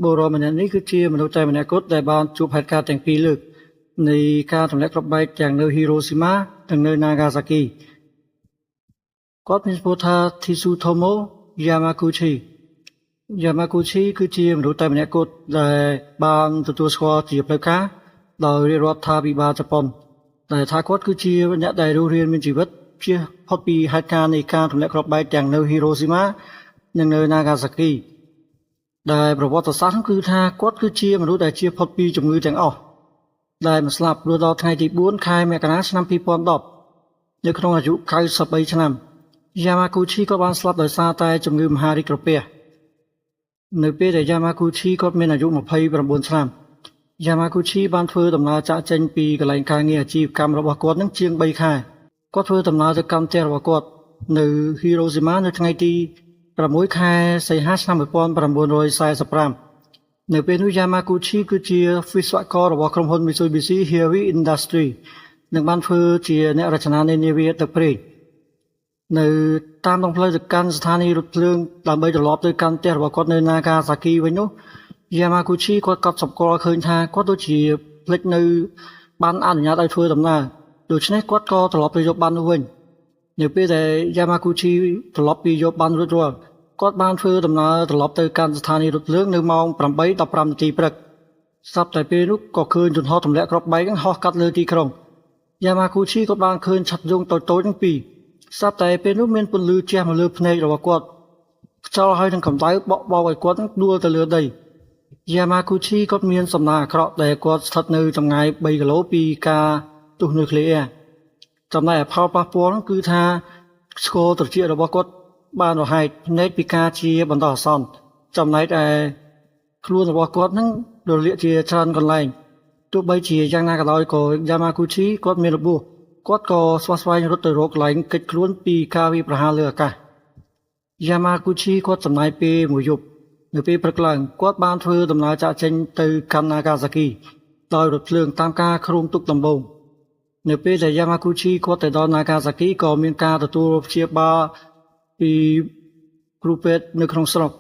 បុរសម្នាក់នេះគឺជាមនុស្សតែម្នាក់គត់ដែលបានជួបហេតុការណ៍ទាំងពីរលើកនៃការទម្លាក់គ្រាប់បែកទាំងនៅហ៊ីរ៉ូស៊ីម៉ានិងនៅណាហ្គាសាគីគាត់មានឈ្មោះថាធីស៊ូថូម៉ូយ៉ាម៉ាគូឈីគឺជាមនុស្សតែម្នាក់គត់ដែលបានទទួលស្គាល់ជាផ្លូវការដោយរាជរដ្ឋាភិបាលជប៉ុនដែលថាគាត់គឺជាអ្នកដែលរស់រានមានជីវិតជៀសផុតពីហេតុការណ៍នៃការទម្លាក់គ្រាប់បែកទាំងនៅហ៊ីរ៉ូស៊ីម៉ានិងនៅណាហ្គាសាគីដែលប្រវត្តិសាស្ត្រគឺថាគាត់គឺជាមនុស្សដែលជៀសផុតពីជំងឺទាំងអស់ដែលបានស្លាប់លុះដល់ថ្ងៃទី4ខែមករាឆ្នាំ2010នៅក្នុងអាយុ93ឆ្នាំយ៉ាម៉ាគូឈីក៏បានស្លាប់ដោយសារតែជំងឺមហារីកក្រពះនៅពេលដែលយ៉ាម៉ាគូឈីគាត់មានអាយុ29ឆ្នាំយ៉ាម៉ាគូឈីបានធ្វើដំណើរចាក់ចេញពីកន្លែងការងារអាជីវកម្មរបស់គាត់នឹងជាង3ខែគាត់ធ្វើដំណើរទៅកាន់ផ្ទះរបស់គាត់នៅហ៊ីរ៉ូស៊ីម៉ានៅថ្ងៃទី6ខែសីហាឆ្នាំ1945នៅពេលនោះយ៉ាម៉ាគូឈីគឺជាវិស្វកររបស់ក្រុមហ៊ុន Mitsubishi Heavy Industry និងបានធ្វើជាអ្នករចនានៃនាវាទឹកព្រែកនៅតាមដងផ្លូវទៅកាន់ស្ថានីយ៍រថភ្លើងដើម្បីត្រឡប់ទៅកាន់ផ្ទះរបស់គាត់នៅណាហ្គាសាគីវិញនោះយ៉ាម៉ាគូឈីគាត់កត់សម្គាល់ឃើញថាគាត់ដូចជាភ្លេចនៅបានអនុញ្ញាតឲ្យធ្វើដំណើរដូច្នេះគាត់ក៏ត្រឡប់ទៅយកបាននោះវិញនៅពេលដែលយ៉ាម៉ាគូឈីត្រឡប់ពីយកបានរួចរាល់គាត់បានធ្វើដំណើរត្រឡប់ទៅកាន់ស្ថានីយ៍រថភ្លើងនៅម៉ោង 8:15 នាទីព្រឹកស្រាប់តែពេលនោះក៏ឃើញយន្តហោះទម្លាក់គ្រាប់បែកហោះកាត់លើទីក្រុងយ៉ាម៉ាគូឈីក៏បានឃើញឆ័ត្រយន្តតូចៗទាំងពីរស្រាប់តែពេលនោះមានពន្លឺជះមកលើភ្នែករបស់គាត់ខ្យល់ហើយនឹងកម្ដៅបក់បោកឲ្យគាត់ដួលទៅលើដីយ៉ាម៉ាគូឈីគាត់មានសំណាងអាក្រក់ដែលគាត់ស្ថិតនៅចម្ងាយ3គីឡូពីការទុះនុយក្លេអ៊ែរចំណែកផលប៉ះពាល់គឺថាស្គរត្រចៀករបស់គាត់បានរហែកភ្នែកពិការជាបណ្ដោះអាសន្នចំណែកឯខ្លួនរបស់គាត់នឹងរលាកជាច្រើនកន្លែងទោះបីជាយ៉ាងណាក៏ដោយក៏យ៉ាម៉ាគូឈីគាត់មានរបួសគាត់ក៏ស្វះស្វែងរត់ទៅរកកន្លែងគេចខ្លួនពីការវាយប្រហារលើអាកាសយ៉ាម៉ាគូឈីគាត់ចំណាយពេលមួយយប់នៅពេលព្រឹកឡើងគាត់បានធ្វើដំណើរចាក់ចេញទៅកាន់ណាហ្គាសាគីដោយរថភ្លើងតាមការគ្រោងទុកដំបូងនៅពេលដែលយ៉ាម៉ាគូឈីគាត់ទៅដល់ណាហ្គាសាគីក៏មានការទទួលព្យាបាលពីគ្រូពេទ្យនៅក្នុងស្រុក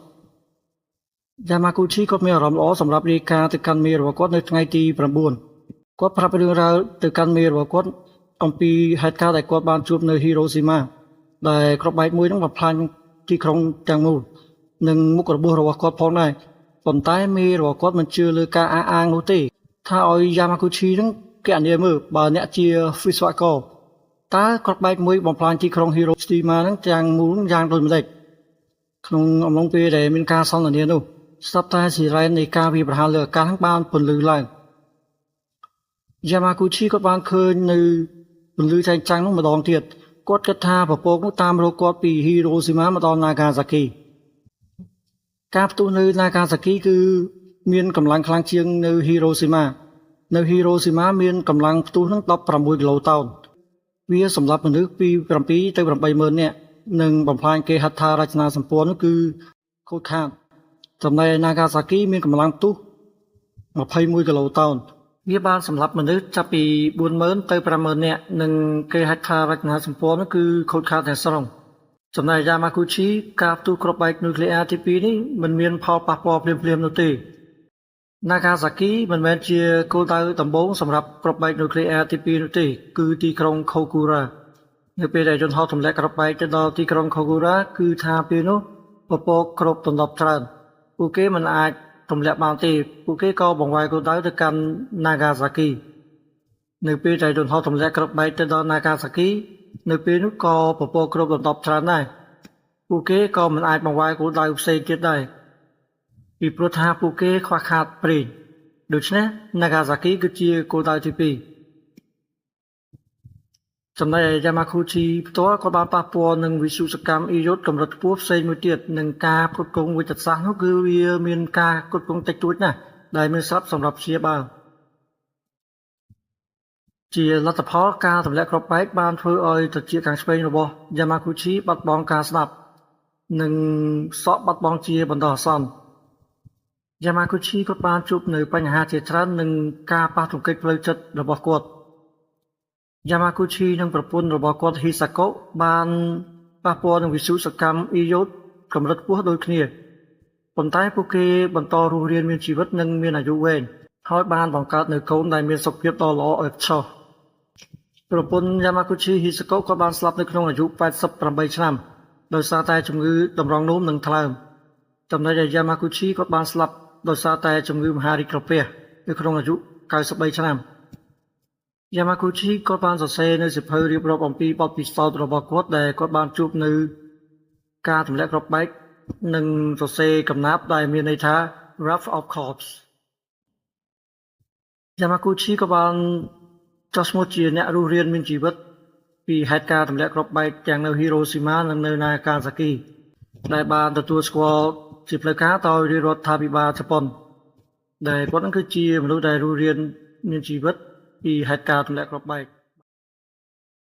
យ៉ាម៉ាគូឈីគាត់មានអារម្មណ៍ល្អសម្រាប់រាយការណ៍ទៅកាន់មេរបស់គាត់នៅថ្ងៃទី9គាត់ប្រាប់រឿងរ៉ាវទៅកាន់មេរបស់គាត់អំពីហេតុការណ៍ដែលគាត់បានជួបនៅហ៊ីរ៉ូស៊ីម៉ាដែលគ្រាប់បែកមួយនឹងបំផ្លាញទីក្រុងទាំងមូលនិងមុខរបួសរបស់គាត់ផងដែរប៉ុន្តែមេរបស់គាត់មិនជឿលើការអះអាងនោះទេថាឲ្យយ៉ាម៉ាគូឈីនឹងគេអានមើលបើអ្នកជាវិស្វករតើគ្រាប់បែកមួយបំផ្លាញទីក្រុងហ៊ីរ៉ូស៊ីម៉ានឹងទាំងមូលយ៉ាងដូចម្តេចក្នុងអំឡុងពេលដែលមានការសន្ទនានោះស្រាប់តែស៊ីរ៉ែននៃការវាយប្រហារលើអាកាសបានពន្លឺឡើងយ៉ាម៉ាគូឈីគាត់បានឃើញនៅពន្លឺចែងចាំងនោះម្ដងទៀតគាត់គិតថាពពកនោះតាមរកគាត់ពីហ៊ីរ៉ូស៊ីម៉ាមកដល់ណាហ្គាសាគីការផ្ទុះនៅណាហ្គាសាគីគឺមានកម្លាំងខ្លាំងជាងនៅហ៊ីរ៉ូស៊ីម៉ានៅហ៊ីរ៉ូស៊ីម៉ាមានកម្លាំងផ្ទុះនឹង16គីឡូតោនវាសម្រាប់មនុស្សពី7ទៅ80000នាក់និងបំផ្លាញគេហដ្ឋារចនាសម្ព័ន្ធនោះគឺខូចខាតចំណែកណាហ្គាសាគីមានកម្លាំងផ្ទុះ21គីឡូតោនវាបានសម្រាប់មនុស្សចាប់ពី40000ទៅ50000នាក់និងគេហដ្ឋារចនាសម្ព័ន្ធនោះគឺខូចខាតទាំងស្រុងចំណែកយ៉ាម៉ាគូឈីការផ្ទុះគ្រាប់បែកនុយក្លេអ៊ែរទី2នេះមិនមានផលប៉ះពាល់ភ្លាមៗនោះទេណាហ្គាសាគីមិនមែនជាគោលដៅដំបូងសម្រាប់គ្រាប់បែកនុយក្លេអ៊ែរទី2នោះទេគឺទីក្រុងខូគូរ៉ានៅពេលដែលយន្តហោះទម្លាក់គ្រាប់បែកទៅដល់ទីក្រុងខូគូរ៉ាគឺថាពេលនោះពពកគ្របដណ្ដប់ច្រើនពួកគេមិនអាចទម្លាក់បានទេពួកគេក៏បង្វែរគោលដៅទៅកាន់ណាហ្គាសាគីនៅពេលដែលយន្តហោះទម្លាក់គ្រាប់បែកទៅដល់ណាហ្គាសាគីនៅពេលនោះក៏ពពកគ្របដណ្ដប់ច្រើនដែរពួកគេក៏មិនអាចបង្វែរគោលដៅផ្សេងទៀតដែរពីព្រោះថាពួកគេខ្វះខាតប្រេងដូច្នេះណាហ្គាសាគីគឺជាគោលដៅទី2ចំណែកយ៉ាម៉ាគូឈីផ្ទាល់ក៏បានប៉ះពាល់នឹងវិសុសកម្មអ៊ីយ៉ូតកម្រិតខ្ពស់ផ្សេងមួយទៀតនឹងការផ្គត់ផ្គង់វិទ្យាសាស្ត្រនោះគឺវាមានការផ្គត់ផ្គង់តិចតួចណាស់ដែលមានស្រាប់សម្រាប់ព្យាបាលជាលទ្ធផលការទម្លាក់គ្រាប់បែកបានធ្វើឲ្យត្រចៀកខាងឆ្វេងរបស់យ៉ាម៉ាគូឈីបាត់បង់ការស្ដាប់និងសក់បាត់បង់ជាបណ្ដោះអាសន្នយ៉ាម៉ាគូឈីក៏បានជួបនៅបញ្ហាជាច្រើននិងការប៉ះទង្គិចផ្លូវចិត្តរបស់គាត់យ៉ាម៉ាគូឈីនិងប្រពន្ធរបស់គាត់ហ៊ីសាកូបានប៉ះពាល់នឹងវិសុសកម្មអ៊ីយ៉ូតកម្រិតខ្ពស់ដូចគ្នាប៉ុ ប៉ុន្តែពួកគេបន្តរស់រានមានជីវិតនិងមានអាយុវែងហើយបានបង្កើតនូវកូនដែលមានសុខភាពដ៏ល្អឥតខ្ចោះប្រពន្ធ Yamaguchi Hisako ក៏បានស្លាប់នៅក្នុងអាយុ88ឆ្នាំដោយសារតែជំងឺតម្រងនោមនិងថ្លើមចំណែកឯ Yamaguchi ក៏បានស្លាប់ដោយសារតែជំងឺមហារីកក្រពះនៅក្នុងអាយុ93ឆ្នាំ Yamaguchi ក៏បានសរសេរនៅសៀវភៅរៀបរាប់អំពីបទពិសោធន៍របស់គាត់ដែលគាត់បានជួបនៅការទម្លាក់គ្រាប់បែកនិងសរសេរកំណាព្យដែលមានន័យថា Wrath of Corpse Yamaguchi ក៏បានចោះឈ្មោះជាអ្នករស់រានមានជីវិតពីហេតុការណ៍ទម្លាក់គ្រាប់បែកទាំងនៅ Hiroshima និងនៅ Nagasaki ដែលបានទទួលស្គាល់ជាផ្លូវការដោយរាជរដ្ឋាភិបាលជប៉ុនដែលគាត់នឹងគឺជាមនុស្សដែលរស់រានមានជីវិតពីហេតុការណ៍ទម្លាក់គ្រាប់បែក